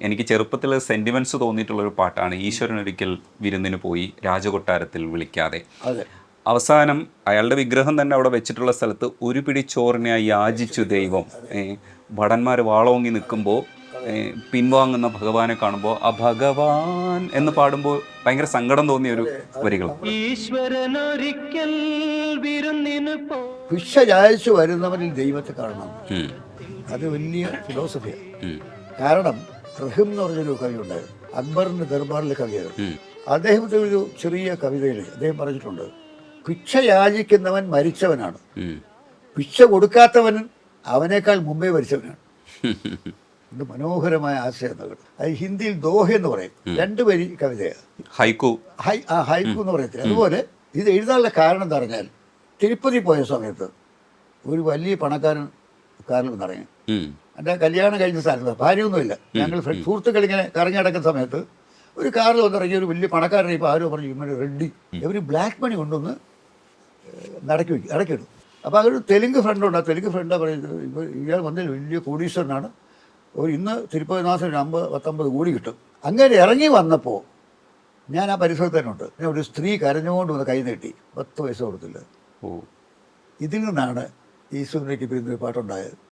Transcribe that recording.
എനിക്ക് ചെറുപ്പത്തിൽ സെന്റിമെന്റ്സ് തോന്നിയിട്ടുള്ളൊരു പാട്ടാണ് ഈശ്വരൻ ഒരിക്കൽ വിരുന്നിന് പോയി രാജകൊട്ടാരത്തിൽ വിളിക്കാതെ. അതെ. അവസാനം അയാളുടെ വിഗ്രഹം തന്നെ അവിടെ വെച്ചിട്ടുള്ള സ്ഥലത്ത് ഒരു പിടി ചോറിനായി യാചിച്ചു ദൈവം. ഭടന്മാർ വാളോങ്ങി നിൽക്കുമ്പോൾ പിൻവാങ്ങുന്ന ഭഗവാനെ കാണുമ്പോൾ ആ ഭഗവാൻ എന്ന് പാടുമ്പോൾ ഭയങ്കര സങ്കടം തോന്നിയ ഒരു വരികൾ. ഈശ്വരനൊരിക്കൽ വിരുന്നിന് ഭിക്ഷ യാചിച്ചു വരുന്നവരിൽ ദൈവത്തെ കാണണം. അത് വലിയ ഫിലോസഫിയാണ്. കാരണം റഹിം എന്ന് പറഞ്ഞൊരു കവിയുണ്ട്, അക്ബറിന്റെ ദർബാറിലെ കവിയാണ്. അദ്ദേഹത്തെ ഒരു ചെറിയ കവിതയിൽ അദ്ദേഹം പറഞ്ഞിട്ടുണ്ട്, ഭിക്ഷ യാചിക്കുന്നവൻ മരിച്ചവനാണ്, ഭിക്ഷ കൊടുക്കാത്തവൻ അവനേക്കാൾ മുമ്പേ മരിച്ചവനാണ്. ഇത് മനോഹരമായ ആശയം. അത് ഹിന്ദിയിൽ ദോഹ എന്ന് പറയും, 2 വരി കവിതയാണ്. ഹൈക്കു ഹൈക്കു എന്ന് പറയത്തില്ല. അതുപോലെ ഇത് എഴുതാനുള്ള കാരണം എന്താ പറഞ്ഞാൽ, തിരുപ്പതി പോയ സമയത്ത് ഒരു വലിയ പണക്കാരൻ കാറിൽ നിന്നിറങ്ങി. എൻ്റെ കല്യാണം കഴിഞ്ഞ സ്ഥലത്ത് ഭാര്യയൊന്നുമില്ല, ഞങ്ങൾ സുഹൃത്തുക്കൾ ഇങ്ങനെ കറങ്ങി നടക്കുന്ന സമയത്ത് ഒരു കാറിൽ വന്നിറങ്ങി ഒരു വലിയ പണക്കാരനെ. ഇപ്പോൾ ആരോ പറഞ്ഞു ഇങ്ങനെ റെഡ്ഡി ഇവർ ബ്ലാക്ക് മണി കൊണ്ടുവന്ന് അടക്കിയിടും. അപ്പോൾ അതൊരു തെലുങ്ക് ഫ്രണ്ടുണ്ട്. ആ തെലുങ്ക് ഫ്രണ്ടാണ് പറയുന്നത്, ഇയാൾ വന്നതിൽ വലിയ കോടീശ്വരനാണ്, ഇന്ന് തിരുപ്പതി മാസം 50-19 കോടി കിട്ടും. അങ്ങനെ ഇറങ്ങി വന്നപ്പോൾ ഞാൻ ആ പരിസരത്ത് തന്നെ ഉണ്ട്. ഒരു സ്ത്രീ കരഞ്ഞുകൊണ്ട് വന്ന് കൈ നീട്ടി, 10 പൈസ കൊടുത്തില്ല. ഇതിൽ നിന്നാണ് ഈശ്വരനേക്ക് പിരിഞ്ഞൊരു പാട്ടുണ്ടായത്.